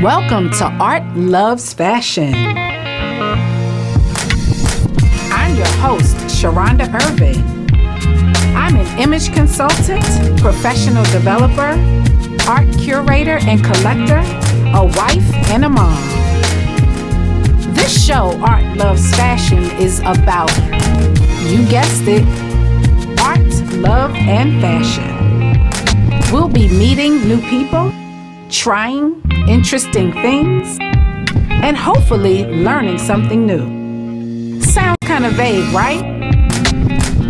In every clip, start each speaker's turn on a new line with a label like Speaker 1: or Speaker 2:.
Speaker 1: Welcome to Art Loves Fashion. I'm your host, Sharonda Irving. I'm an image consultant, professional developer, art curator and collector, a wife and a mom. This show, Art Loves Fashion, is about, you guessed it, art, love, and fashion. We'll be meeting new people, trying interesting things, and hopefully learning something new. Sounds kind of vague, right?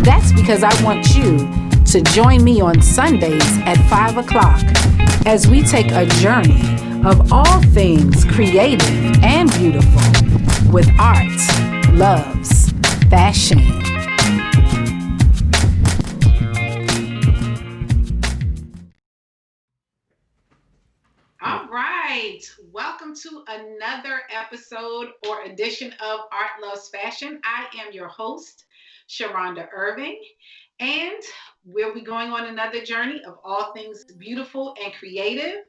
Speaker 1: That's because I want you to join me on Sundays at 5 o'clock as we take a journey of all things creative and beautiful with art, loves, fashion. All right, welcome to another episode or edition of Art Loves Fashion. I am your host, Sharonda Irving, and we'll be going on another journey of all things beautiful and creative.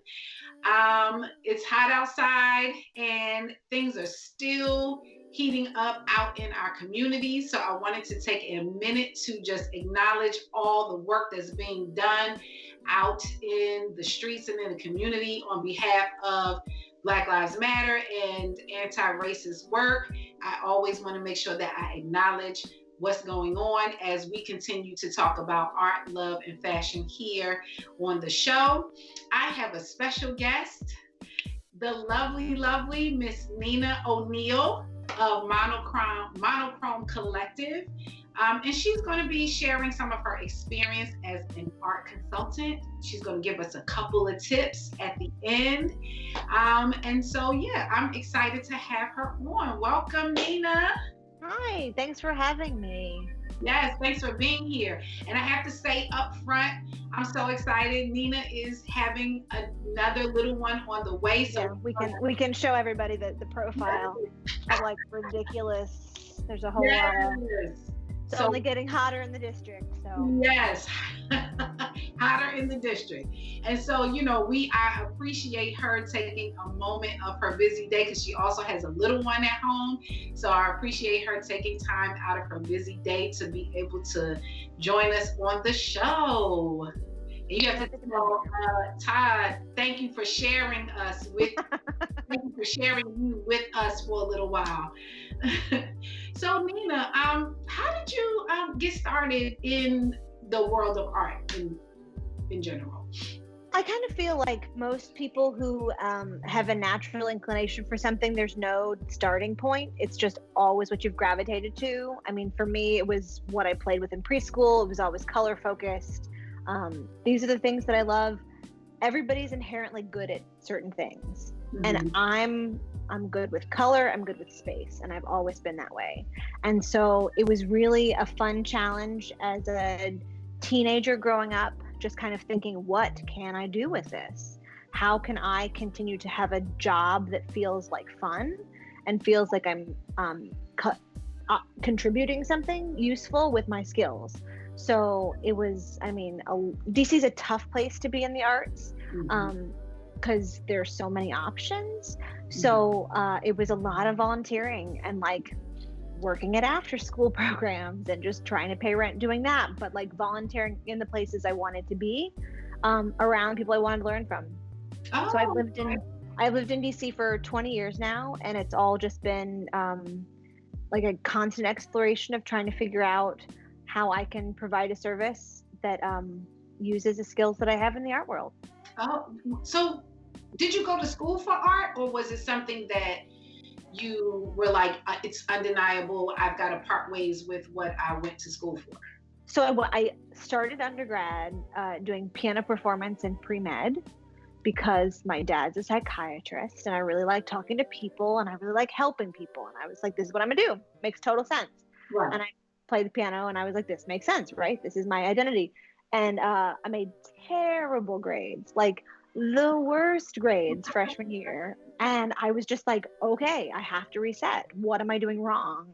Speaker 1: It's hot outside and things are still heating up out in our community. So I wanted to take a minute to just acknowledge all the work that's being done out in the streets and in the community on behalf of Black Lives Matter and anti-racist work. I always want to make sure that I acknowledge what's going on as we continue to talk about art, love, and fashion here on the show. I have a special guest, the lovely Miss Nina O'Neill of Monochrome Collective. And she's going to be sharing some of her experience as an art consultant. She's going to give us a couple of tips at the end. And so, I'm excited to have her on. Welcome, Nina.
Speaker 2: Hi, thanks for having me.
Speaker 1: Yes, thanks for being here. And I have to say up front, I'm so excited. Nina is having another little one on the way. So
Speaker 2: we can show everybody the profile of like ridiculous. There's a whole lot of it's only getting hotter in the district. So
Speaker 1: yes. Hotter in the district. And so, I appreciate her taking a moment of her busy day because she also has a little one at home. So I appreciate her taking time out of her busy day to be able to join us on the show. And you have to tell Todd, thank you for sharing you with us for a little while. So Nina, how did you get started in the world of art in general?
Speaker 2: I kind of feel like most people who have a natural inclination for something, there's no starting point. It's just always what you've gravitated to. I mean, for me, it was what I played with in preschool. It was always color focused. These are the things that I love. Everybody's inherently good at certain things. Mm-hmm. And I'm good with color. I'm good with space. And I've always been that way. And so it was really a fun challenge as a teenager growing up, just kind of thinking, what can I do with this? How can I continue to have a job that feels like fun and feels like I'm contributing something useful with my skills? So it was, DC is a tough place to be in the arts because there's so many options. So it was a lot of volunteering and like working at after school programs and just trying to pay rent doing that, but like volunteering in the places I wanted to be around people I wanted to learn from. So I've lived in DC for 20 years now, and it's all just been like a constant exploration of trying to figure out how I can provide a service that uses the skills that I have in the art world.
Speaker 1: So did you go to school for art, or was it something that you were like, it's undeniable, I've got to part ways with what I went to school for?
Speaker 2: So I started undergrad doing piano performance and pre-med because my dad's a psychiatrist and I really like talking to people and I really like helping people. And I was like, this is what I'm gonna do. Makes total sense. Right. And I played the piano and I was like, this makes sense, right? This is my identity. And I made terrible grades, like the worst grades freshman year. And I was just like, okay, I have to reset. What am I doing wrong?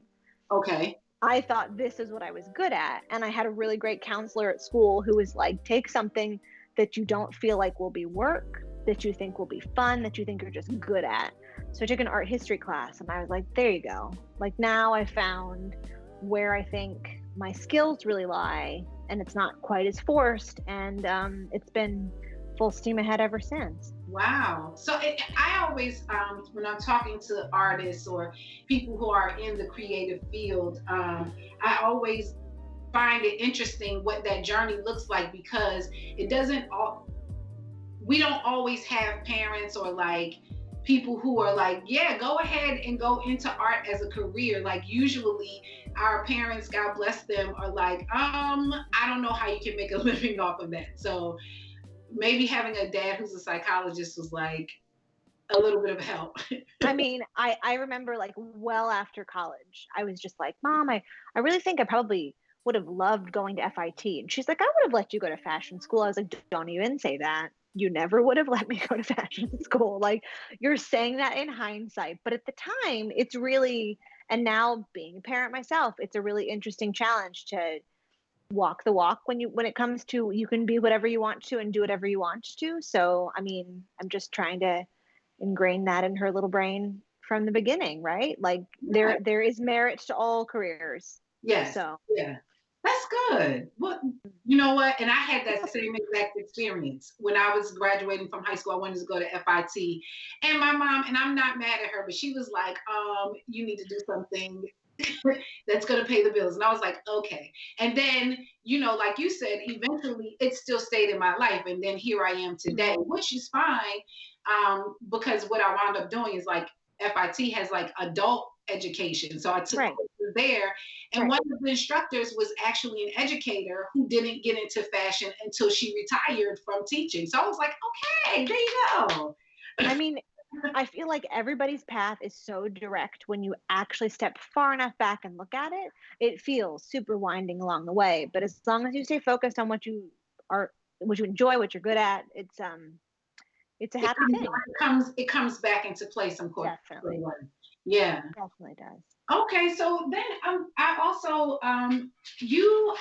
Speaker 1: Okay.
Speaker 2: I thought this is what I was good at. And I had a really great counselor at school who was like, take something that you don't feel like will be work that you think will be fun, that you think you're just good at. So I took an art history class and I was like, there you go. Like now I found where I think my skills really lie, and it's not quite as forced, and it's been full steam ahead ever since.
Speaker 1: Wow. So I always, when I'm talking to artists or people who are in the creative field, I always find it interesting what that journey looks like, because it doesn't all, we don't always have parents or like people who are like, yeah, go ahead and go into art as a career. Like usually our parents, God bless them, are like, I don't know how you can make a living off of that. So maybe having a dad who's a psychologist was like a little bit of help.
Speaker 2: I mean, I remember like well after college, I was just like, Mom, I really think I probably would have loved going to FIT. And she's like, I would have let you go to fashion school. I was like, don't even say that. You never would have let me go to fashion school. Like, you're saying that in hindsight. But at the time, it's really, and now being a parent myself, it's a really interesting challenge to walk the walk when it comes to, you can be whatever you want to and do whatever you want to. So, I mean, I'm just trying to ingrain that in her little brain from the beginning, right? Like
Speaker 1: Yeah.
Speaker 2: there is merit to all careers.
Speaker 1: Yes.
Speaker 2: So
Speaker 1: Yeah. That's good. Well, you know what? And I had that same exact experience when I was graduating from high school. I wanted to go to FIT, and my mom, and I'm not mad at her, but she was like, you need to do something that's going to pay the bills. And I was like, okay. And then, like you said, eventually it still stayed in my life. And then here I am today, which is fine. Because what I wound up doing is like FIT has like adult education. So I took courses there. And one of the instructors was actually an educator who didn't get into fashion until she retired from teaching. So I was like, okay, there you go.
Speaker 2: I mean, I feel like everybody's path is so direct when you actually step far enough back and look at it. It feels super winding along the way, but as long as you stay focused on what you enjoy, what you're good at, it's a happy thing.
Speaker 1: It comes back into place, of course.
Speaker 2: Definitely.
Speaker 1: Yeah.
Speaker 2: Definitely does.
Speaker 1: Okay, so then I also you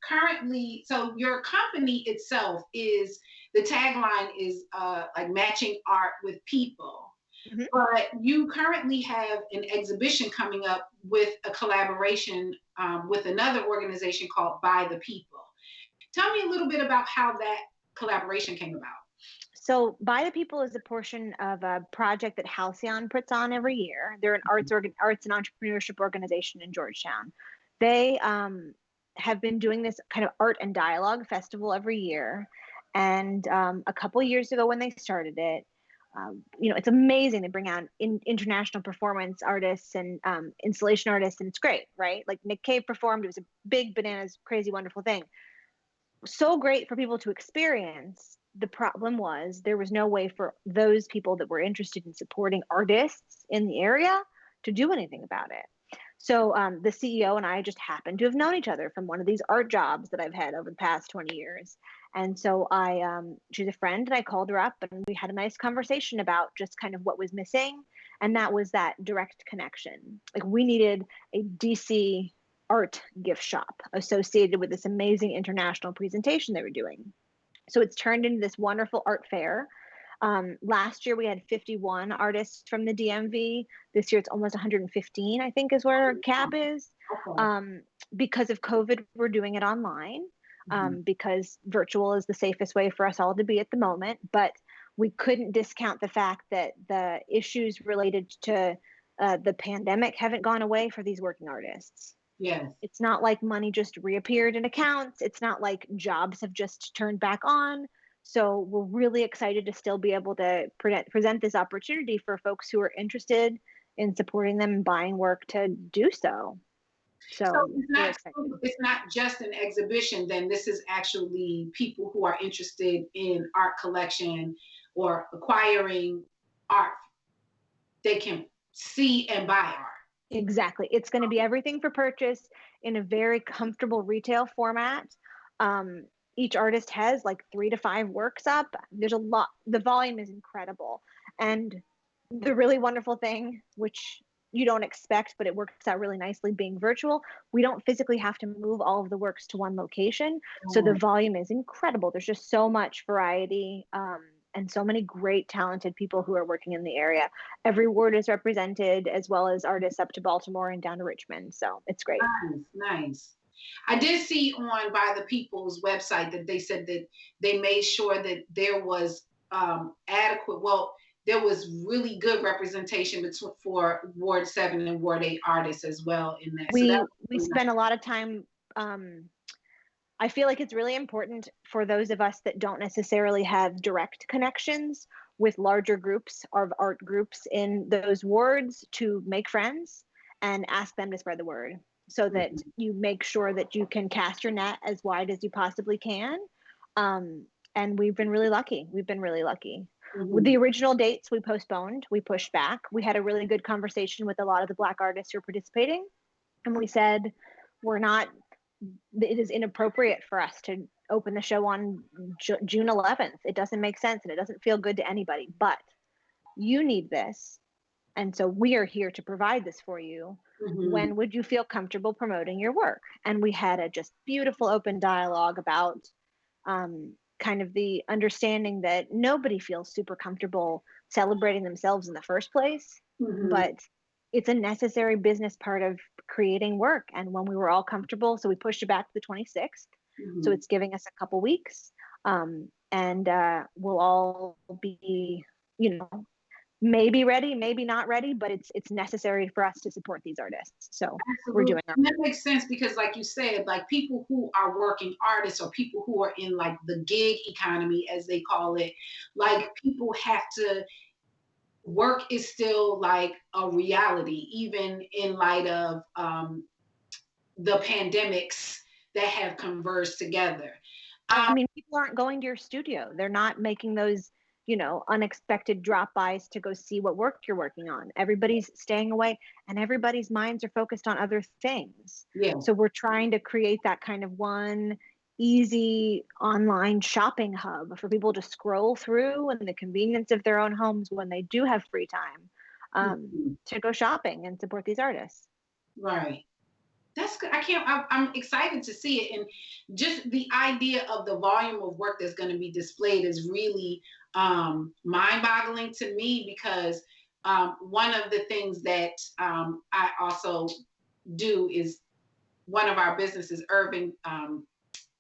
Speaker 1: currently, so your company itself is, the tagline is like matching art with people. Mm-hmm. But you currently have an exhibition coming up with a collaboration with another organization called By the People. Tell me a little bit about how that collaboration came about.
Speaker 2: So By the People is a portion of a project that Halcyon puts on every year. They're an arts and entrepreneurship organization in Georgetown. They have been doing this kind of art and dialogue festival every year. And a couple of years ago when they started it, it's amazing. They bring out international performance artists and installation artists, and it's great, right? Like Nick Cave performed. It was a big, bananas, crazy, wonderful thing. So great for people to experience. The problem was there was no way for those people that were interested in supporting artists in the area to do anything about it. So the CEO and I just happened to have known each other from one of these art jobs that I've had over the past 20 years. And so she's a friend, and I called her up and we had a nice conversation about just kind of what was missing. And that was that direct connection. Like we needed a DC art gift shop associated with this amazing international presentation they were doing. So it's turned into this wonderful art fair. Last year we had 51 artists from the DMV. This year it's almost 115, I think is where our cap is. Because of COVID, we're doing it online because virtual is the safest way for us all to be at the moment. But we couldn't discount the fact that the issues related to the pandemic haven't gone away for these working artists.
Speaker 1: Yes.
Speaker 2: It's not like money just reappeared in accounts. It's not like jobs have just turned back on. So we're really excited to still be able to present this opportunity for folks who are interested in supporting them and buying work to do so. So
Speaker 1: it's not just an exhibition, then this is actually people who are interested in art collection or acquiring art. They can see and buy art.
Speaker 2: Exactly. It's going to be everything for purchase in a very comfortable retail format. Each artist has like 3 to 5 works up. There's a lot. The volume is incredible. And the really wonderful thing, which you don't expect, but it works out really nicely being virtual, we don't physically have to move all of the works to one location. So the volume is incredible. There's just so much variety. and so many great, talented people who are working in the area. Every ward is represented, as well as artists up to Baltimore and down to Richmond. So it's great.
Speaker 1: Nice, nice. I did see on by the People's website that they said that they made sure that there was adequate, well, there was really good representation for Ward 7 and Ward 8 artists as well in that. So that
Speaker 2: We
Speaker 1: was
Speaker 2: spend a lot of time. I feel like it's really important for those of us that don't necessarily have direct connections with larger groups of art groups in those wards to make friends and ask them to spread the word, so that
Speaker 1: nice.
Speaker 2: you make sure that you can cast your net as wide as you possibly can. And we've been really lucky. We've been really lucky. With
Speaker 1: Mhm.
Speaker 2: the original dates, we postponed, we pushed back. We had a really good conversation with a lot of the Black artists who are participating. And we said, we're not, it is inappropriate for us to open the show on June 11th. It doesn't make sense and it doesn't feel good to anybody, but you need this. And so we are here to provide this for you.
Speaker 1: Mhm.
Speaker 2: When would you feel comfortable promoting your work? And we had a just beautiful open dialogue about kind of the understanding that nobody feels super comfortable celebrating themselves in the first place,
Speaker 1: Mhm.
Speaker 2: but it's a necessary business part of creating work. And when we were all comfortable, so we pushed it back to the 26th. So
Speaker 1: Mhm.
Speaker 2: it's giving us a couple weeks. And we'll all be, you know, maybe ready, maybe not ready, but it's necessary for us to support these artists. So we're
Speaker 1: Absolutely.
Speaker 2: doing our
Speaker 1: And that makes sense because, like you said, like people who are working artists or people who are in like the gig economy, as they call it, like people have to, work is still like a reality, even in light of the pandemics that have converged together.
Speaker 2: I
Speaker 1: Um,
Speaker 2: mean, people aren't going to your studio. They're not making those, unexpected drop-bys to go see what work you're working on. Everybody's staying away and everybody's minds are focused on other things.
Speaker 1: yeah.
Speaker 2: So we're trying to create that kind of one easy online shopping hub for people to scroll through in the convenience of their own homes when they do have free time,
Speaker 1: Mhm.
Speaker 2: to go shopping and support these artists.
Speaker 1: Right. That's good. I can't. I'm excited to see it, and just the idea of the volume of work that's going to be displayed is really mind-boggling to me because one of the things that I also do is one of our businesses, Urban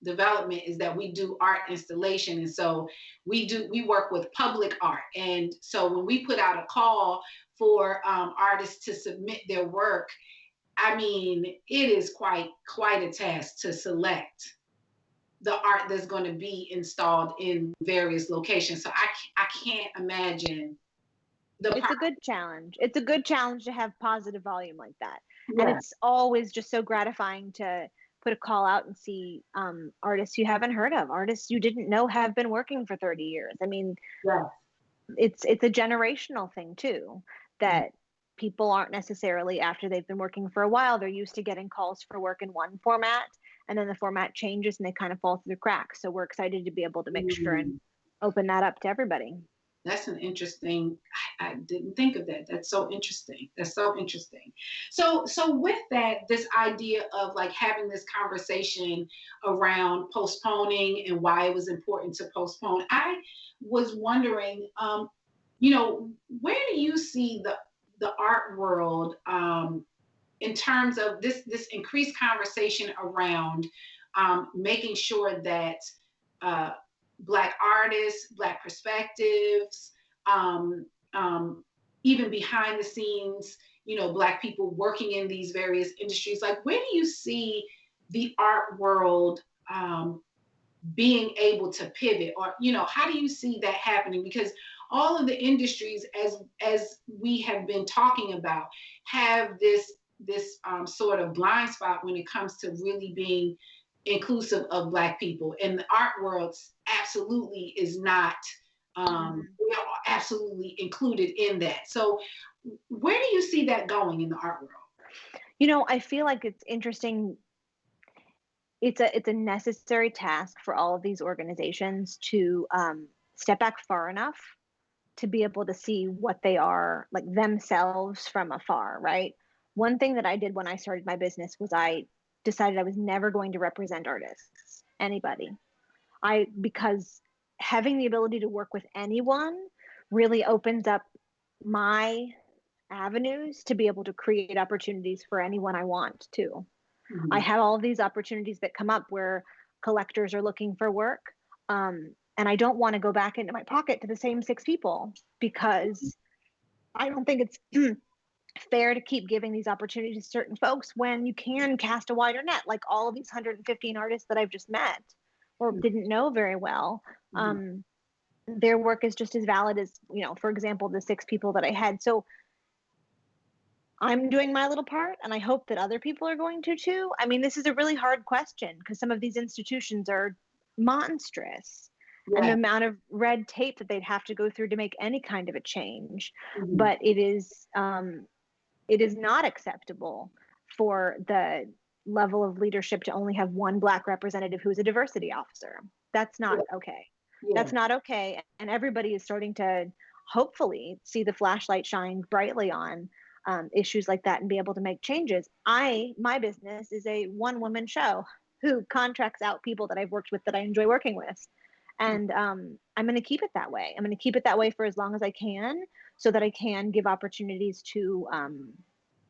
Speaker 1: Development, is that we do art installation, and so we work with public art, and so when we put out a call for artists to submit their work, I mean, it is quite a task to select the art that's going to be installed in various locations. So I can't imagine the
Speaker 2: It's a good challenge. It's a good challenge to have positive volume like that. And
Speaker 1: yeah,
Speaker 2: it's always just so gratifying to put a call out and see artists you haven't heard of, artists you didn't know have been working for 30 years. I mean,
Speaker 1: yeah.
Speaker 2: it's a generational thing too, that people aren't necessarily, after they've been working for a while, they're used to getting calls for work in one format, and then the format changes and they kind of fall through the cracks. So we're excited to be able to make sure and
Speaker 1: Mm.
Speaker 2: open that up to everybody.
Speaker 1: That's an interesting. I didn't think of that. That's so interesting. That's so interesting. So with that, this idea of like having this conversation around postponing and why it was important to postpone, I was wondering, where do you see the art world in terms of this increased conversation around making sure that uh, Black artists, Black perspectives, um, um, even behind the scenes, Black people working in these various industries. Like, where do you see the art world being able to pivot, or how do you see that happening? Because all of the industries, as we have been talking about, have this sort of blind spot when it comes to really being inclusive of Black people, and the art world absolutely is not.
Speaker 2: Mhm.
Speaker 1: We are absolutely included in that. So where do you see that going in the art world?
Speaker 2: I feel like it's interesting. It's a necessary task for all of these organizations to step back far enough to be able to see what they are like themselves from afar, right? One thing that I did when I started my business was I decided I was never going to represent artists, anybody. Because having the ability to work with anyone really opens up my avenues to be able to create opportunities for anyone I want to. I
Speaker 1: Mhm.
Speaker 2: have all of these opportunities that come up where collectors are looking for work. And I don't want to go back into my pocket to the same 6 people, because I don't think it's fair to keep giving these opportunities to certain folks when you can cast a wider net, like all of these 115 artists that I've just met or didn't know very well.
Speaker 1: Mhm.
Speaker 2: Their work is just as valid as, for example, the 6 people that I had. So I'm doing my little part, and I hope that other people are going to too. I mean, this is a really hard question because some of these institutions are monstrous, and the
Speaker 1: Right.
Speaker 2: amount of red tape that they'd have to go through to make any kind of a change.
Speaker 1: Mhm.
Speaker 2: But it is not acceptable for the level of leadership to only have one Black representative who's a diversity officer. That's not
Speaker 1: Yeah.
Speaker 2: okay.
Speaker 1: Yeah.
Speaker 2: That's not okay. And everybody is starting to hopefully see the flashlight shine brightly on issues like that and be able to make changes. My business is a one woman show who contracts out people that I've worked with that I enjoy working with. And I'm going to keep it that way. I'm going to keep it that way for as long as I can, so that I can give opportunities to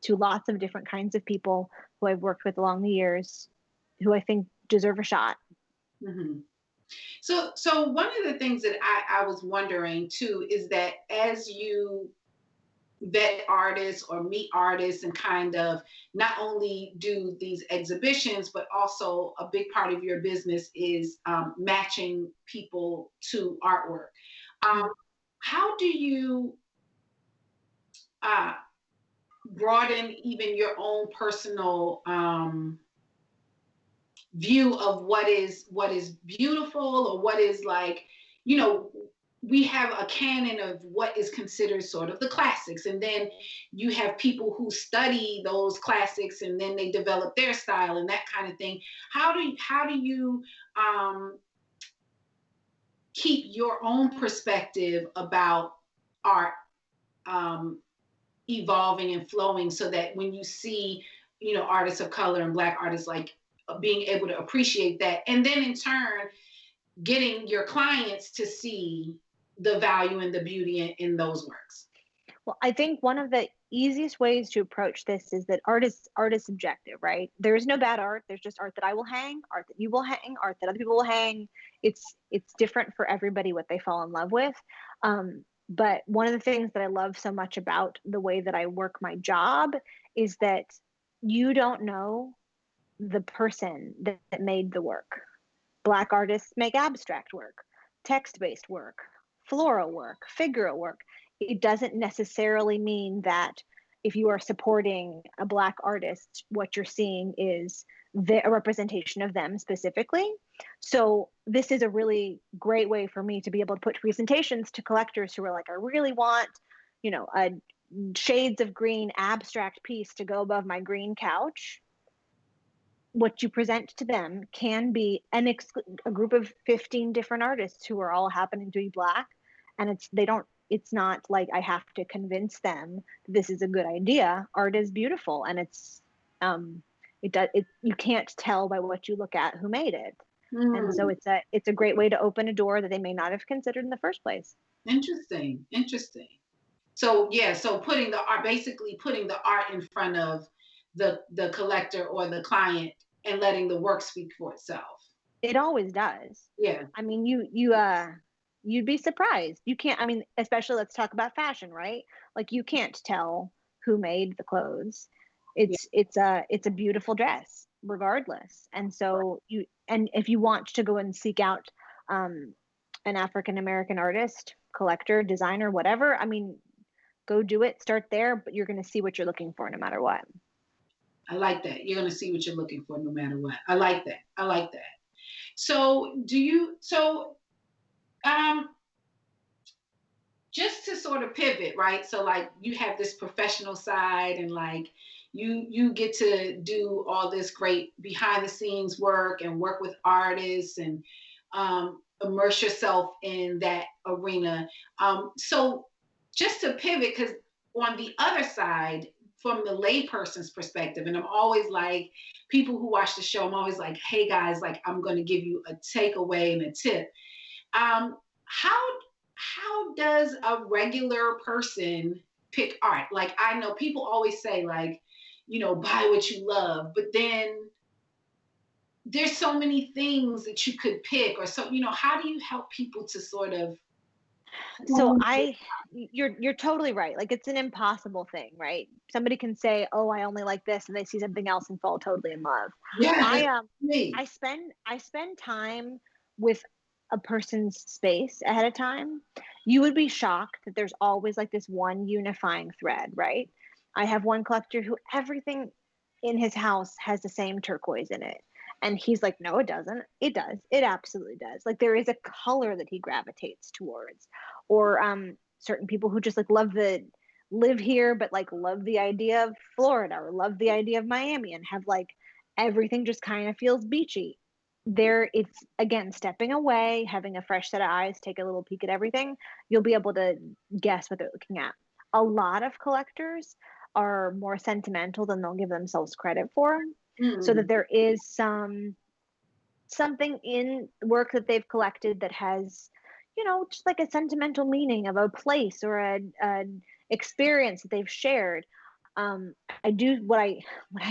Speaker 2: lots of different kinds of people who I've worked with along the years, who I think deserve a shot.
Speaker 1: Mhm. So one of the things that I was wondering too is that as you vet artists or meet artists and kind of not only do these exhibitions, but also a big part of your business is matching people to artwork. Um,
Speaker 2: Mm.
Speaker 1: how do you uh, broaden even your own personal view of what is beautiful or what is like, you know, we have a canon of what is considered sort of the classics, and then you have people who study those classics and then they develop their style and that kind of thing. How do you um, keep your own perspective about art um, evolving and flowing so that when you see, artists of color and Black artists, like being able to appreciate that, and then in turn getting your clients to see the value and the beauty in those works?
Speaker 2: Well, I think one of the easiest ways to approach this is that art is subjective, right? There is no bad art. There's just art that I will hang, art that you will hang, art that other people will hang. It's different for everybody what they fall in love with. But one of the things that I love so much about the way that I work my job is that you don't know the person that made the work. Black artists make abstract work, text based work, floral work, figural work. It doesn't necessarily mean that if you are supporting a Black artist, what you're seeing is a representation of them specifically. So, this is a really great way for me to be able to put presentations to collectors who are like, I really want, a shades of green abstract piece to go above my green couch. What you present to them can be a group of 15 different artists who are all happening to be Black, and it's not like I have to convince them this is a good idea. Art is beautiful, and you can't tell by what you look at who made it. And so
Speaker 1: Hmm.
Speaker 2: it's a great way to open a door that they may not have considered in the first place.
Speaker 1: Interesting, interesting. So yeah, so putting the art, basically putting the art in front of the collector or the client and letting the work speak for itself.
Speaker 2: It always does.
Speaker 1: Yeah.
Speaker 2: I mean, you'd be surprised. You can't. I mean, especially let's talk about fashion, right? Like you can't tell who made the clothes.
Speaker 1: Yeah.
Speaker 2: It's a beautiful dress, regardless. And so if you want to go and seek out an African American artist, collector, designer, whatever, I mean, go do it. Start there, but you're going to see what you're looking for no matter what.
Speaker 1: I like that. You're going to see what you're looking for no matter what. I like that. I like that. So, just to sort of pivot, right? So like you have this professional side and like you get to do all this great behind the scenes work and work with artists and immerse yourself in that arena. So just to pivot, because on the other side, from the layperson's perspective, and I'm always like, people who watch the show, I'm always like, hey guys, like I'm going to give you a takeaway and a tip. How does a regular person pick art? Like I know people always say like, buy what you love, but then there's so many things that you could pick or so, how do you help people to sort of
Speaker 2: So you're totally right. Like it's an impossible thing, right? Somebody can say, "Oh, I only like this," and they see something else and fall totally in love.
Speaker 1: yeah,
Speaker 2: I
Speaker 1: that's me.
Speaker 2: I spend time with a person's space ahead of time. You would be shocked that there's always like this one unifying thread, right? I have one collector who everything in his house has the same turquoise in it. And he's like, no, it doesn't. It does. It absolutely does. Like there is a color that he gravitates towards. Or certain people who just like live here, but like love the idea of Florida or love the idea of Miami and have like everything just kind of feels beachy. There, it's again stepping away, having a fresh set of eyes, take a little peek at everything. You'll be able to guess what they're looking at. A lot of collectors are more sentimental than they'll give themselves credit for, so
Speaker 1: Mm,
Speaker 2: that there is something in work that they've collected that has, just like a sentimental meaning of a place or an experience that they've shared. I do what I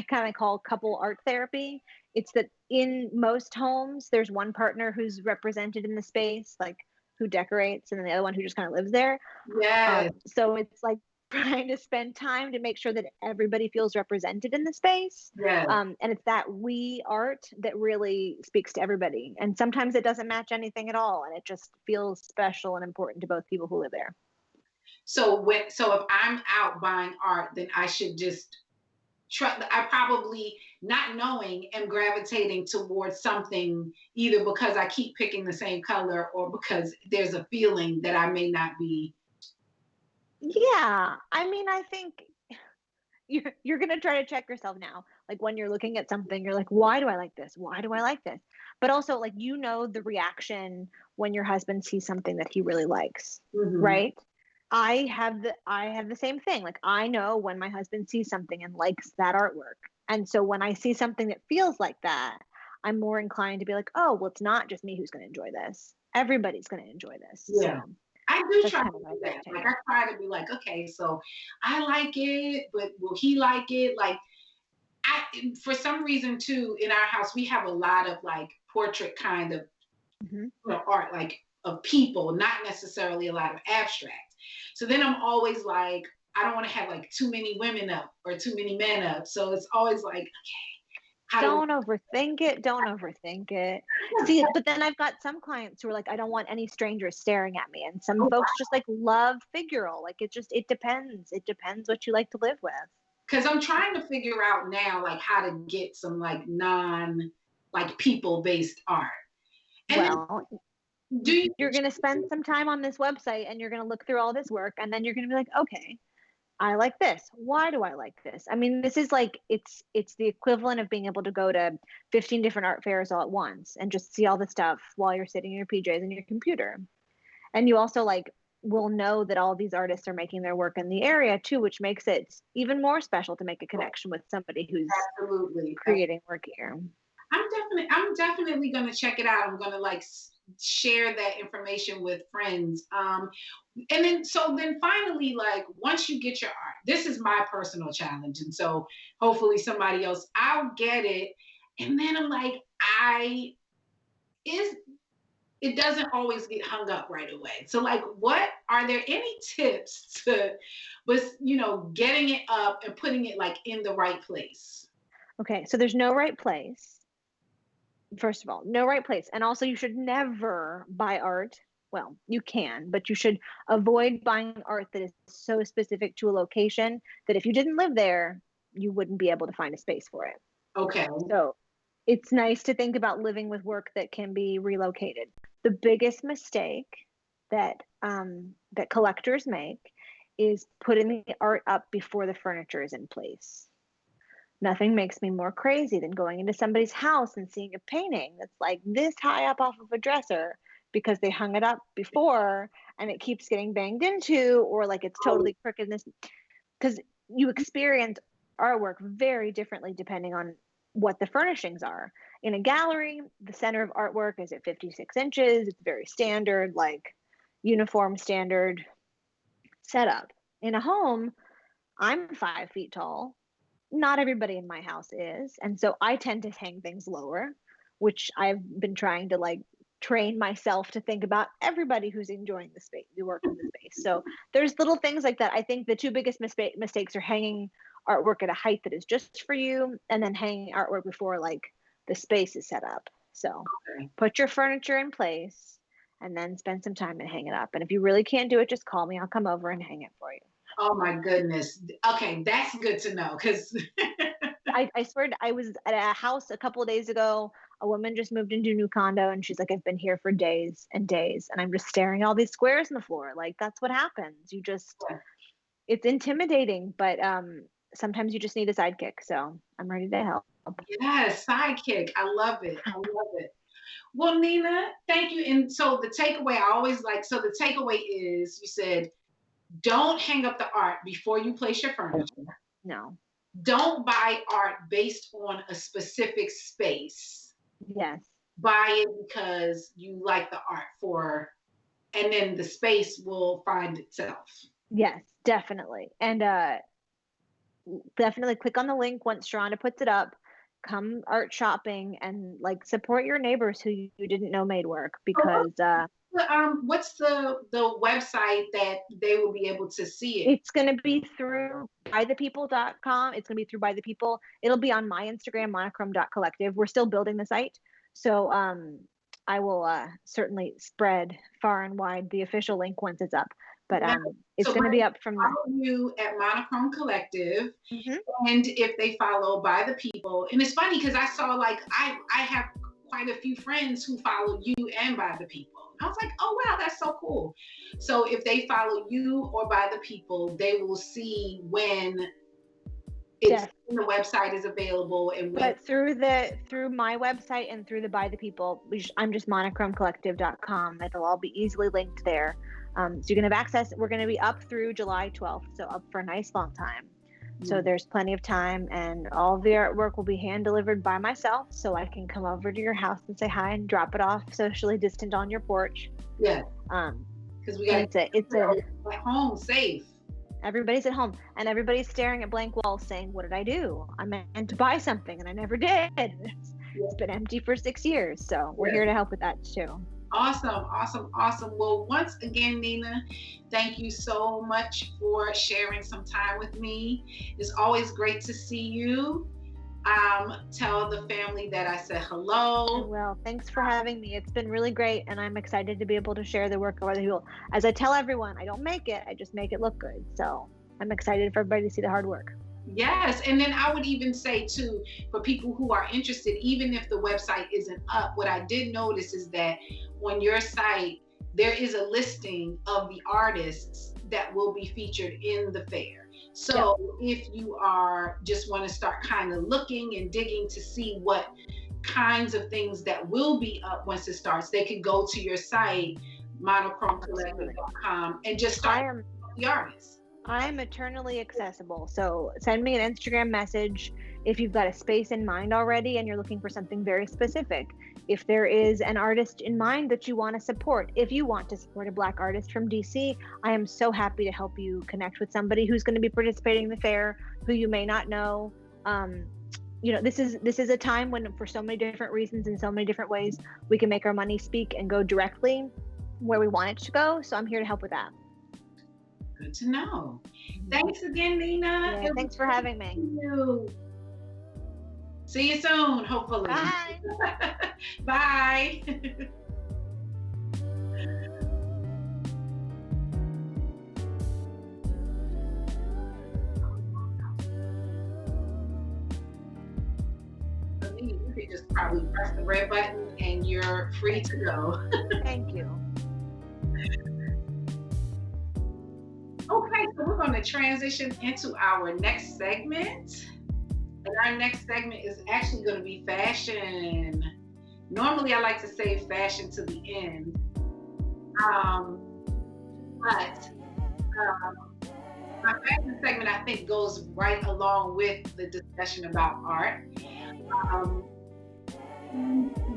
Speaker 2: kind of call couple art therapy. It's that in most homes, there's one partner who's represented in the space, like who decorates, and then the other one who just kind of lives there.
Speaker 1: yes,
Speaker 2: So it's like trying to spend time to make sure that everybody feels represented in the space.
Speaker 1: yes.
Speaker 2: And it's that we art that really speaks to everybody. And sometimes it doesn't match anything at all. And it just feels special and important to both people who live there.
Speaker 1: So if I'm out buying art, then I should just try. I probably not knowing am gravitating towards something either because I keep picking the same color or because there's a feeling that I may not be.
Speaker 2: Yeah. I mean, I think you're going to try to check yourself now. Like when you're looking at something, you're like, why do I like this? Why do I like this? But also, like, the reaction when your husband sees something that he really likes,
Speaker 1: Mhm.
Speaker 2: right? I have the same thing. Like I know when my husband sees something and likes that artwork. And so when I see something that feels like that, I'm more inclined to be like, oh, well, it's not just me who's going to enjoy this. Everybody's going to enjoy this.
Speaker 1: Yeah.
Speaker 2: So
Speaker 1: I do
Speaker 2: that's
Speaker 1: try to
Speaker 2: kind of what I
Speaker 1: do that. Like
Speaker 2: gravitate.
Speaker 1: I try to be like, okay, so I like it, but will he like it? Like for some reason too, in our house, we have a lot of like portrait kind of
Speaker 2: Hmm.
Speaker 1: art, like of people, not necessarily a lot of abstract. So then I'm always like, I don't want to have like too many women up or too many men up. So it's always like, okay, how do
Speaker 2: Don't overthink it. Don't overthink it. See, but then I've got some clients who are like, I don't want any strangers staring at me. And some
Speaker 1: I,
Speaker 2: folks just like love figural. Like it depends. It depends what you like to live with.
Speaker 1: because I'm trying to figure out now like how to get some like non like people based art. And then
Speaker 2: Well,
Speaker 1: do you
Speaker 2: you're going to spend some time on this website and you're going to look through all this work and then you're going to be like, okay, I like this. Why do I like this? I mean, this is like it's the equivalent of being able to go to 15 different art fairs all at once and just see all the stuff while you're sitting in your PJs and your computer. And you also like will know that all these artists are making their work in the area too, which makes it even more special to make a connection with somebody who's
Speaker 1: absolutely
Speaker 2: creating work here.
Speaker 1: I'm definitely gonna check it out. I'm gonna like share that information with friends. And then finally, like once you get your art, this is my personal challenge, and so hopefully somebody else, I'll get it, and then I'm like, I is it doesn't always get hung up right away. So like, what are there any tips to, but getting it up and putting it like in the right place?
Speaker 2: Okay, so there's no right place. First of all, no right place. And also, you should never buy art. Well, you can, but you should avoid buying art that is so specific to a location that if you didn't live there, you wouldn't be able to find a space for it.
Speaker 1: Okay.
Speaker 2: So it's nice to think about living with work that can be relocated. The biggest mistake that collectors make is putting the art up before the furniture is in place. Nothing makes me more crazy than going into somebody's house and seeing a painting that's like this high up off of a dresser because they hung it up before and it keeps getting banged into, or like it's totally crooked. Because you experience artwork very differently depending on what the furnishings are. In a gallery, the center of artwork is at 56 inches. It's very standard, like uniform standard setup. In a home, I'm 5 feet tall. Not everybody in my house is. And so I tend to hang things lower, which I've been trying to like train myself to think about everybody who's enjoying the space, the work in the space. So there's little things like that. I think the two biggest mistakes are hanging artwork at a height that is just for you, and then hanging artwork before like the space is set up. So put your furniture in place and then spend some time and hang it up. And if you really can't do it, just call me. I'll come over and hang it for you.
Speaker 1: Oh my goodness. Okay, that's good to know because
Speaker 2: I swear I was at a house a couple of days ago. A woman just moved into a new condo and she's like, I've been here for days and days and I'm just staring at all these squares on the floor. Like that's what happens. You just, it's intimidating, but sometimes you just need a sidekick. So I'm ready to help.
Speaker 1: Yes, sidekick. I love it. I love it. Well, Nina, thank you. And so the takeaway I always like, so the takeaway is you said, don't hang up the art before you place your furniture.
Speaker 2: No.
Speaker 1: Don't buy art based on a specific space.
Speaker 2: Yes.
Speaker 1: Buy it because you like the art and then the space will find itself.
Speaker 2: Yes, definitely. And definitely click on the link once Sharonda puts it up. Come art shopping and like support your neighbors who you didn't know made work because
Speaker 1: what's the website that they will be able to see it?
Speaker 2: It's going to be through bythepeople.com. It's going to be through By the People. It'll be on my Instagram, monochrome.collective. We're still building the site. So I will certainly spread far and wide the official link once it's up. But it's going to be up from
Speaker 1: follow you at Monochrome Collective, and if they follow By the People, and it's funny because I saw like I have quite a few friends who follow you and By the People. I was like, oh wow, that's so cool. So if they follow you or By the People, they will see when it's the website is available and when.
Speaker 2: But through my website and through the By the People, I'm just monochrome.collective.com. It'll all be easily linked there. So you're going to have access. We're going to be up through July 12th, so up for a nice long time. So there's plenty of time, and all the artwork will be hand delivered by myself, so I can come over to your house and say hi and drop it off socially distant on your porch.
Speaker 1: Yeah. Because we got
Speaker 2: it's
Speaker 1: at home safe.
Speaker 2: Everybody's at home, and everybody's staring at blank walls, saying, "What did I do? I meant to buy something, and I never did." It's been empty for 6 years, so we're here to help with that too.
Speaker 1: Awesome. Well, once again, Nina, thank you so much for sharing some time with me. It's always great to see you. Tell the family that I said hello.
Speaker 2: Well, thanks for having me. It's been really great, and I'm excited to be able to share the work of other people. As I tell everyone, I don't make it, I just make it look good. So I'm excited for everybody to see the hard work.
Speaker 1: Yes, and then I would even say too, for people who are interested, even if the website isn't up, what I did notice is that on your site, there is a listing of the artists that will be featured in the fair. So if you are just want to start kind of looking and digging to see what kinds of things that will be up once it starts, they could go to your site, monochrome.collective.com, and just start the artists.
Speaker 2: I'm eternally accessible. So send me an Instagram message if you've got a space in mind already and you're looking for something very specific. If there is an artist in mind that you want to support, if you want to support a Black artist from DC, I am so happy to help you connect with somebody who's going to be participating in the fair, who you may not know. This is a time when, for so many different reasons and so many different ways, we can make our money speak and go directly where we want it to go. So I'm here to help with that.
Speaker 1: Good to know. Thanks again, Nina.
Speaker 2: Yeah, thanks for having me.
Speaker 1: See you soon, hopefully.
Speaker 2: Bye.
Speaker 1: Bye. You could just probably press the red button and you're free to go.
Speaker 2: Thank you.
Speaker 1: Okay, so we're going to transition into our next segment. And our next segment is actually going to be fashion. Normally, I like to save fashion to the end. But my fashion segment, I think, goes right along with the discussion about art. Um,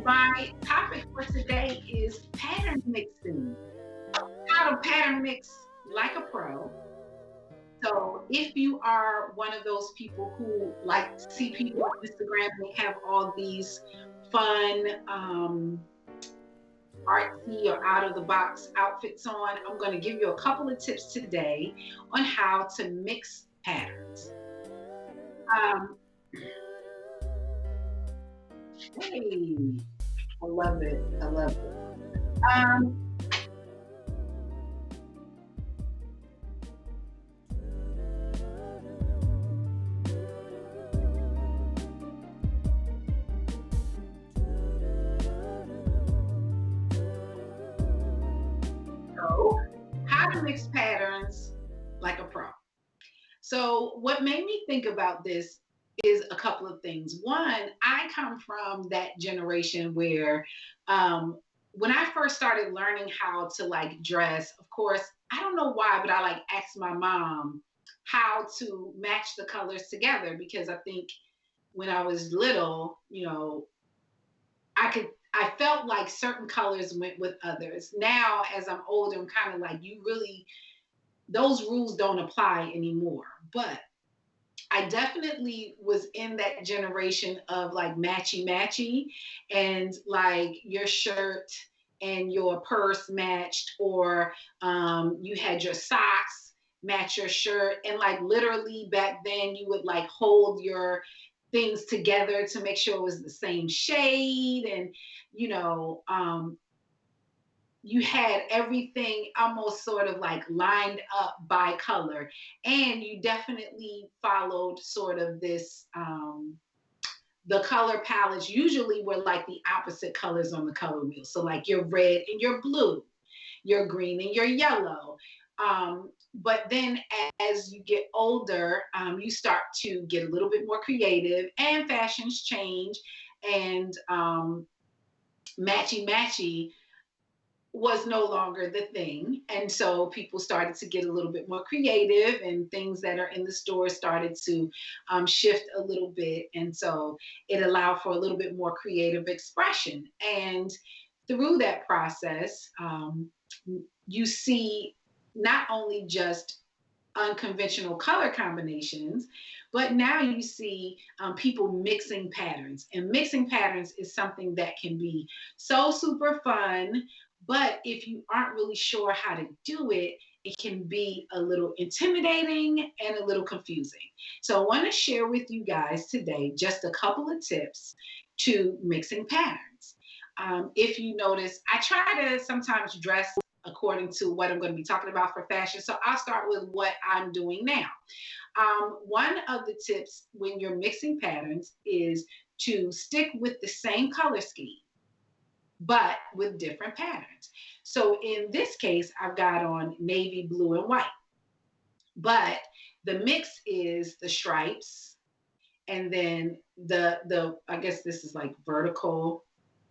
Speaker 1: my topic for today is pattern mixing. How to pattern mix like a pro. So if you are one of those people who like to see people on Instagram, they have all these fun, artsy or out of the box outfits on, I'm going to give you a couple of tips today on how to mix patterns. Um, hey, I love it. I love it. Um, so, how to mix patterns like a pro. So, what made me think about this is a couple of things. One, I come from that generation where, when I first started learning how to like dress, of course, I don't know why, but I like asked my mom how to match the colors together because I think when I was little, I felt like certain colors went with others. Now, as I'm older, I'm kind of like, those rules don't apply anymore. But I definitely was in that generation of like matchy matchy and like your shirt and your purse matched, or you had your socks match your shirt. And like literally back then, you would like hold your things together to make sure it was the same shade. And, you know, um, you had everything almost sort of like lined up by color, and you definitely followed sort of this, the color palettes usually were like the opposite colors on the color wheel, so like your red and your blue, your green and your yellow. But then as you get older, you start to get a little bit more creative and fashions change, and matchy matchy was no longer the thing. And so people started to get a little bit more creative, and things that are in the store started to shift a little bit. And so it allowed for a little bit more creative expression. And through that process, you see not only just unconventional color combinations, but now you see people mixing patterns. And mixing patterns is something that can be so super fun. But if you aren't really sure how to do it, it can be a little intimidating and a little confusing. So I want to share with you guys today just a couple of tips to mixing patterns. If you notice, I try to sometimes dress according to what I'm going to be talking about for fashion. So I'll start with what I'm doing now. One of the tips when you're mixing patterns is to stick with the same color scheme, but with different patterns. So in this case, I've got on navy, blue, and white, but the mix is the stripes, and then the I guess this is like vertical,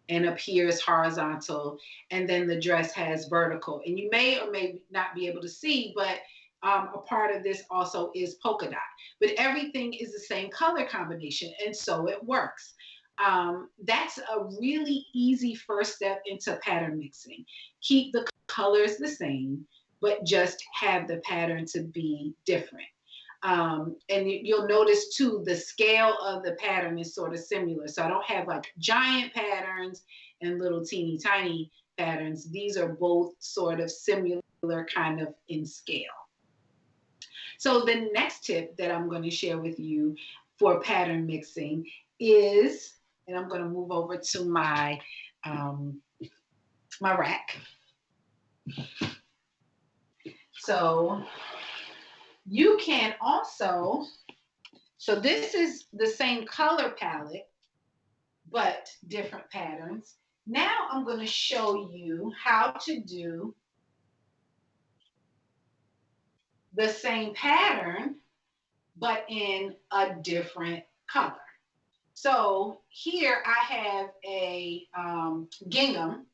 Speaker 1: and up here is horizontal, and then the dress has vertical. And you may or may not be able to see, but a part of this also is polka dot. But everything is the same color combination, and so it works. That's a really easy first step into pattern mixing. Keep the colors the same, but just have the pattern to be different. And you'll notice too, the scale of the pattern is sort of similar. So I don't have like giant patterns and little teeny tiny patterns. These are both sort of similar kind of in scale. So the next tip that I'm going to share with you for pattern mixing is, and I'm going to move over to um, my rack. So you can also, so this is the same color palette, but different patterns. Now I'm going to show you how to do the same pattern, but in a different color. So here I have a gingham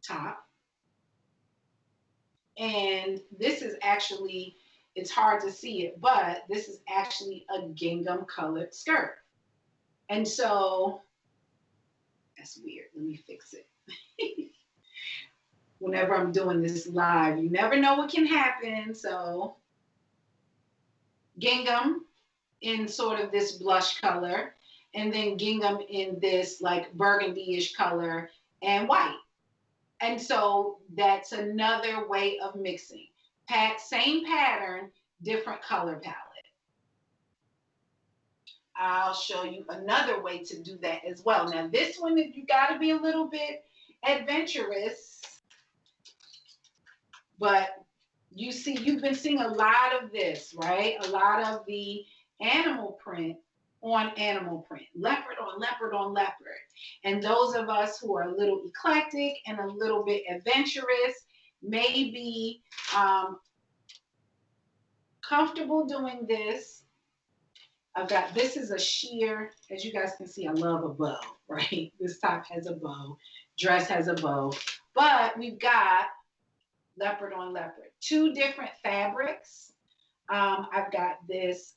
Speaker 1: top, and this is actually, it's hard to see it, but this is actually a gingham colored skirt. And so that's weird. Let me fix it. Whenever I'm doing this live, you never know what can happen. So gingham in sort of this blush color, and then gingham in this like burgundy-ish color and white. And so that's another way of mixing. Same pattern, different color palette. I'll show you another way to do that as well. Now this one, you got to be a little bit adventurous, but you see, you've been seeing a lot of this, right? A lot of the animal print on animal print, leopard on leopard on leopard. And those of us who are a little eclectic and a little bit adventurous may be comfortable doing this. This is a sheer, as you guys can see, I love a bow, right? This top has a bow, dress has a bow, but we've got leopard on leopard, two different fabrics. I've got this,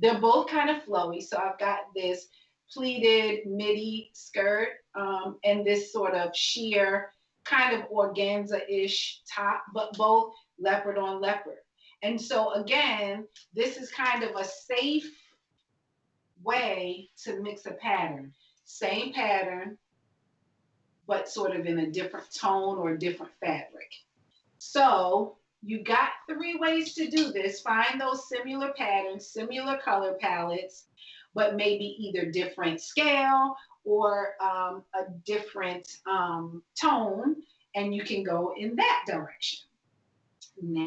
Speaker 1: they're both kind of flowy. So I've got this pleated midi skirt and this sort of sheer kind of organza-ish top, but both leopard on leopard. And so again, this is kind of a safe way to mix a pattern. Same pattern, but sort of in a different tone or different fabric. So you got 3 ways to do this. Find those similar patterns, similar color palettes, but maybe either different scale or a different tone, and you can go in that direction.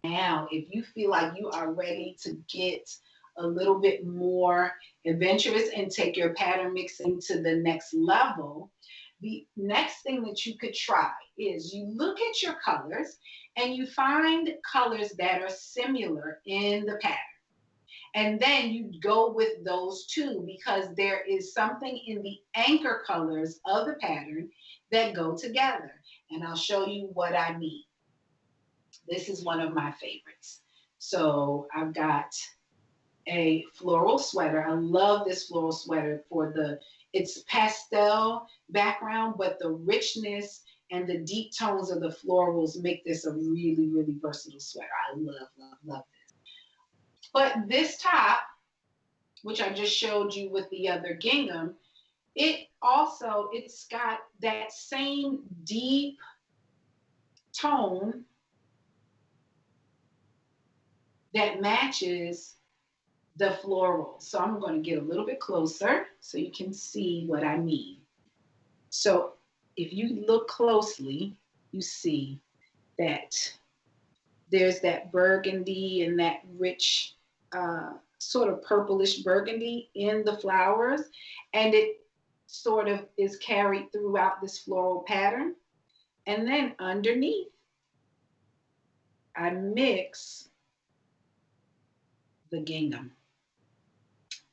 Speaker 1: Now, if you feel like you are ready to get a little bit more adventurous and take your pattern mixing to the next level, the next thing that you could try is you look at your colors and you find colors that are similar in the pattern. And then you go with those two because there is something in the anchor colors of the pattern that go together. And I'll show you what I mean. This is one of my favorites. So I've got a floral sweater. I love this floral sweater for it's pastel background, but the richness and the deep tones of the florals make this a really, really versatile sweater. I love, love, love this. But this top, which I just showed you with the other gingham, it's got that same deep tone that matches the floral. So I'm going to get a little bit closer so you can see what I mean. So if you look closely, you see that there's that burgundy and that rich sort of purplish burgundy in the flowers, and it sort of is carried throughout this floral pattern. And then underneath, I mix the gingham.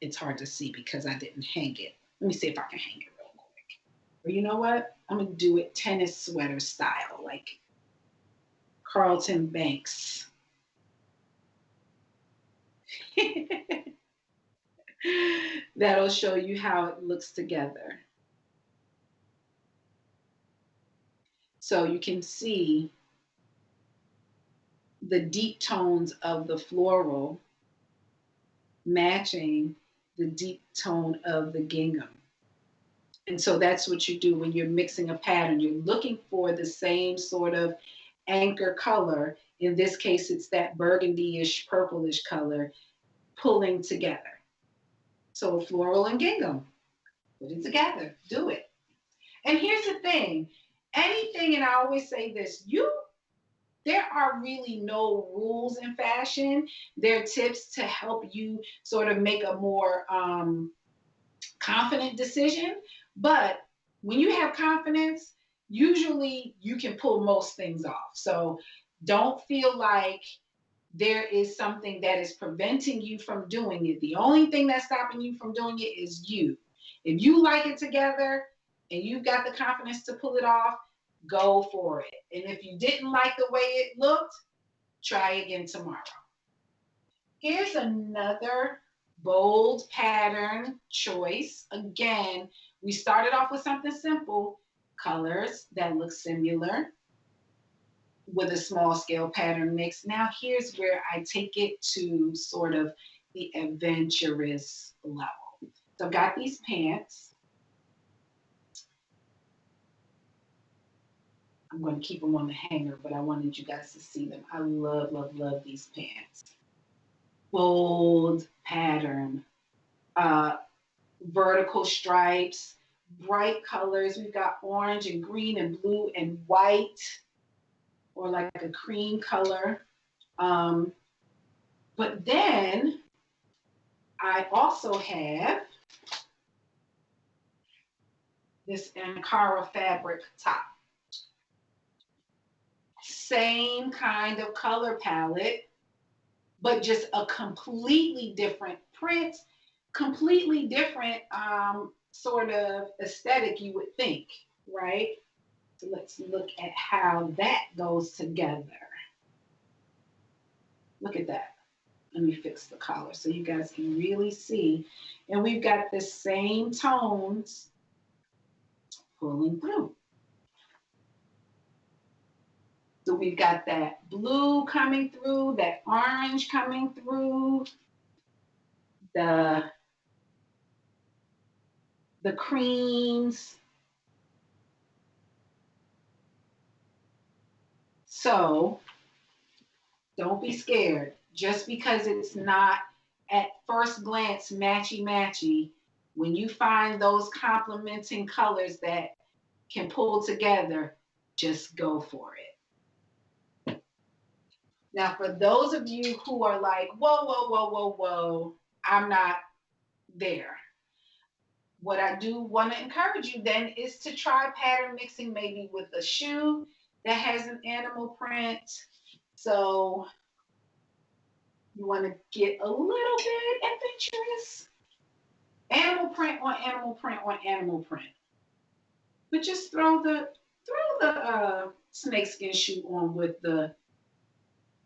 Speaker 1: It's hard to see because I didn't hang it. Let me see if I can hang it real quick. Or you know what? I'm going to do it tennis sweater style, like Carlton Banks. That'll show you how it looks together. So you can see the deep tones of the floral matching the deep tone of the gingham. And so that's what you do when you're mixing a pattern. You're looking for the same sort of anchor color. In this case, it's that burgundy-ish, purplish color pulling together. So floral and gingham, put it together, do it. And here's the thing, anything, and I always say this, there are really no rules in fashion. There are tips to help you sort of make a more confident decision. But when you have confidence, usually you can pull most things off. So don't feel like there is something that is preventing you from doing it. The only thing that's stopping you from doing it is you. If you like it together and you've got the confidence to pull it off, go for it. And if you didn't like the way it looked, try again tomorrow. Here's another bold pattern choice. Again, we started off with something simple, colors that look similar with a small scale pattern mix. Now here's where I take it to sort of the adventurous level. So I've got these pants. I'm going to keep them on the hanger, but I wanted you guys to see them. I love, love, love these pants. Bold pattern, vertical stripes, bright colors. We've got orange and green and blue and white, or like a cream color. But then I also have this Ankara fabric top. Same kind of color palette, but just a completely different print, completely different sort of aesthetic, you would think, right? So let's look at how that goes together. Look at that. Let me fix the collar so you guys can really see. And we've got the same tones pulling through. So we've got that blue coming through, that orange coming through, the creams. So don't be scared. Just because it's not at first glance matchy-matchy, when you find those complementing colors that can pull together, just go for it. Now, for those of you who are like, whoa, whoa, whoa, whoa, whoa, I'm not there. What I do want to encourage you then is to try pattern mixing maybe with a shoe that has an animal print. So you want to get a little bit adventurous. Animal print on animal print on animal print. But just throw the snakeskin shoe on with the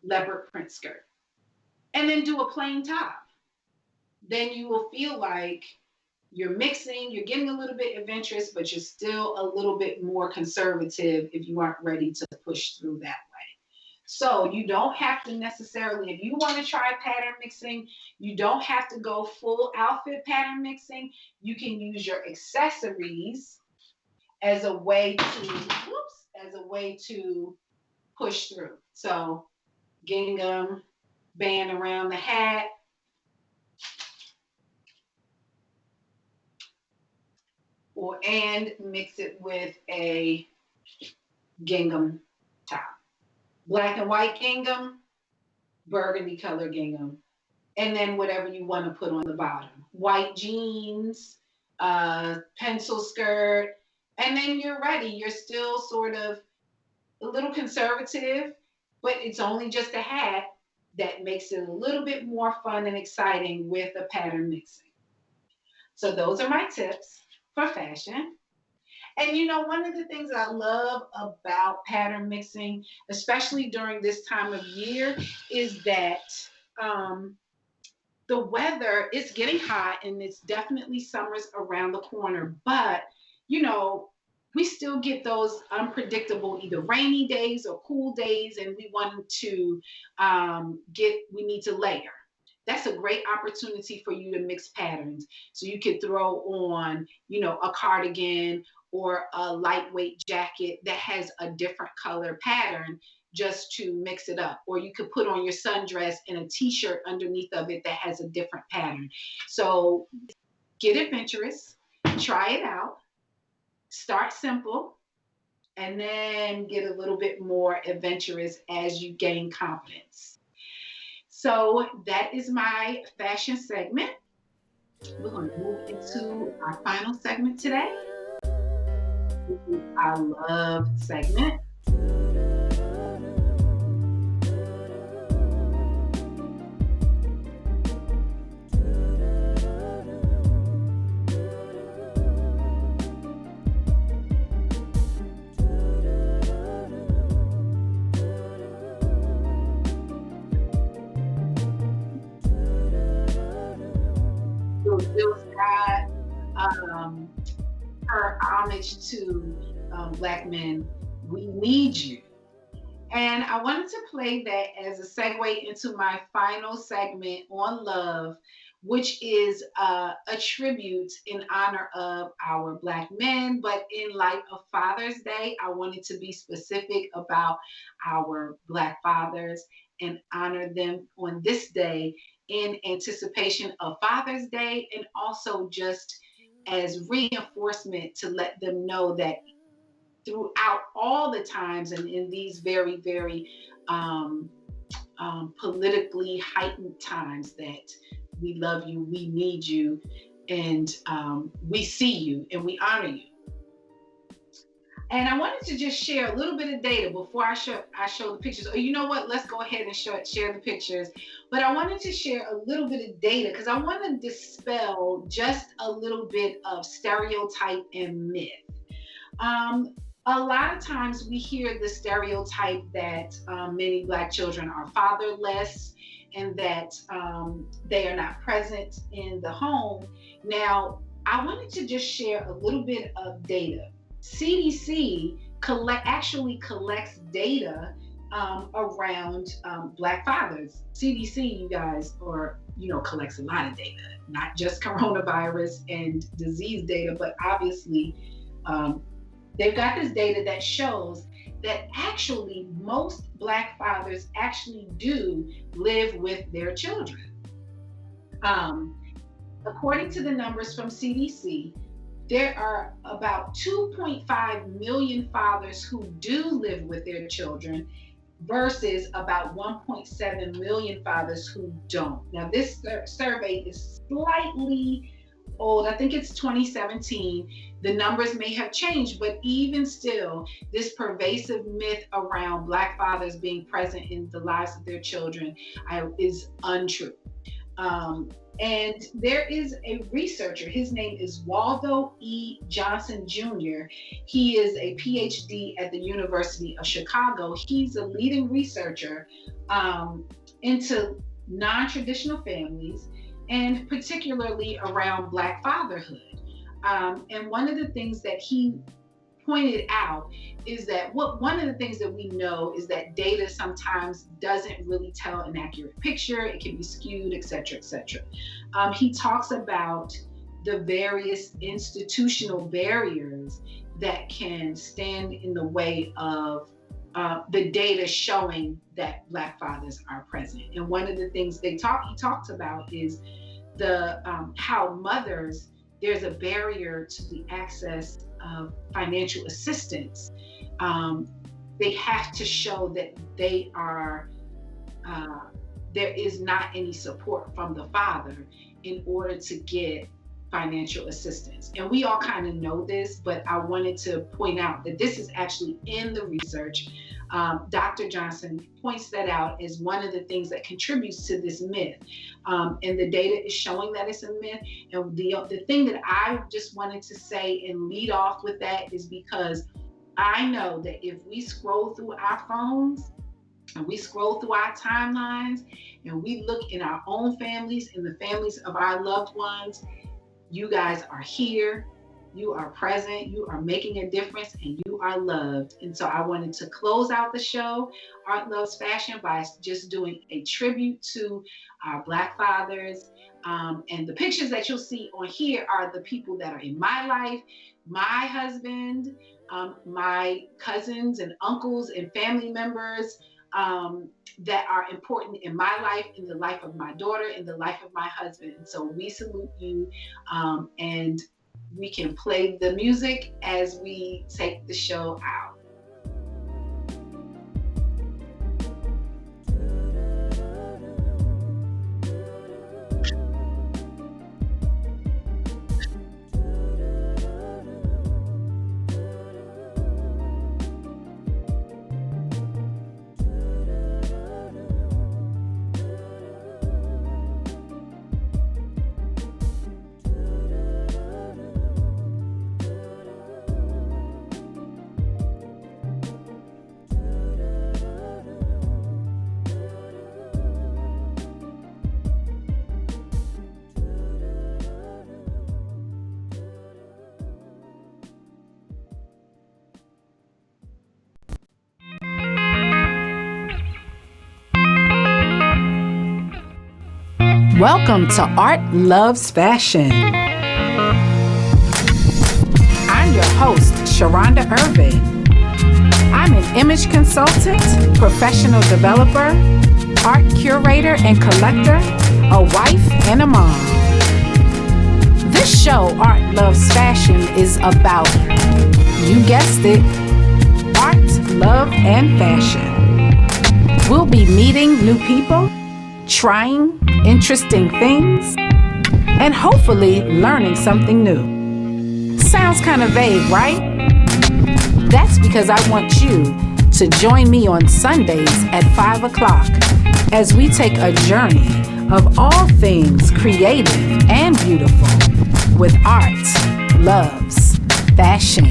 Speaker 1: leopard print skirt. And then do a plain top. Then you will feel like you're mixing, you're getting a little bit adventurous, but you're still a little bit more conservative if you aren't ready to push through that way. So you don't have to necessarily, if you want to try pattern mixing, you don't have to go full outfit pattern mixing. You can use your accessories as a way to push through. So gingham band around the hat. And mix it with a gingham top. Black and white gingham, burgundy color gingham, and then whatever you want to put on the bottom. White jeans, pencil skirt, and then you're ready. You're still sort of a little conservative, but it's only just a hat that makes it a little bit more fun and exciting with a pattern mixing. So those are my tips for fashion. And you know, one of the things I love about pattern mixing, especially during this time of year, is that the weather is getting hot and it's definitely summer's around the corner, but you know, we still get those unpredictable either rainy days or cool days, and we want to we need to layer. That's a great opportunity for you to mix patterns. So you could throw on, you know, a cardigan or a lightweight jacket that has a different color pattern just to mix it up. Or you could put on your sundress and a t-shirt underneath of it that has a different pattern. So get adventurous, try it out, start simple, and then get a little bit more adventurous as you gain confidence. So that is my fashion segment. We're going to move into our final segment today. This is our love segment. homage to Black men. We need you. And I wanted to play that as a segue into my final segment on love, which is a tribute in honor of our Black men. But in light of Father's Day, I wanted to be specific about our Black fathers and honor them on this day in anticipation of Father's Day, and also just as reinforcement to let them know that throughout all the times and in these very, very um, politically heightened times that we love you, we need you, and we see you and we honor you. And I wanted to just share a little bit of data before I show the pictures. Or you know what? Let's go ahead and share the pictures. But I wanted to share a little bit of data because I want to dispel just a little bit of stereotype and myth. A lot of times we hear the stereotype that many Black children are fatherless and that they are not present in the home. Now, I wanted to just share a little bit of data. CDC actually collects data around Black fathers. CDC, you guys, collects a lot of data, not just coronavirus and disease data, but obviously they've got this data that shows that actually most Black fathers actually do live with their children. According to the numbers from CDC, there are about 2.5 million fathers who do live with their children versus about 1.7 million fathers who don't. Now, this survey is slightly old. I think it's 2017. The numbers may have changed, but even still, this pervasive myth around Black fathers being present in the lives of their children is untrue. And there is a researcher, his name is Waldo E. Johnson Jr. He is a PhD at the University of Chicago. He's a leading researcher into non-traditional families and particularly around Black fatherhood. And one of the things that he pointed out is that one of the things that we know is that data sometimes doesn't really tell an accurate picture. It can be skewed, et cetera, et cetera. He talks about the various institutional barriers that can stand in the way of the data showing that Black fathers are present. And one of the things he talks about is the how mothers, there's a barrier to the access of financial assistance. They have to show that they are, there is not any support from the father in order to get financial assistance. And we all kind of know this, but I wanted to point out that this is actually in the research. Dr. Johnson points that out as one of the things that contributes to this myth. And the data is showing that it's a myth. And the thing that I just wanted to say and lead off with that is because I know that if we scroll through our phones and we scroll through our timelines and we look in our own families and the families of our loved ones, you guys are here, you are present, you are making a difference, and you are loved. And so I wanted to close out the show, Art Loves Fashion, by just doing a tribute to our Black fathers. And the pictures that you'll see on here are the people that are in my life, my husband, my cousins and uncles and family members, that are important in my life, in the life of my daughter, in the life of my husband. And so we salute you, and we can play the music as we take the show out. Welcome to Art Loves Fashion. I'm your host, Sharonda Irving. I'm an image consultant, professional developer, art curator and collector, a wife and a mom. This show, Art Loves Fashion, is about, you guessed it, art, love, and fashion. We'll be meeting new people, trying interesting things, and hopefully learning something new. Sounds kind of vague, right? That's because I want you to join me on Sundays at 5 o'clock as we take a journey of all things creative and beautiful with art, loves, fashion.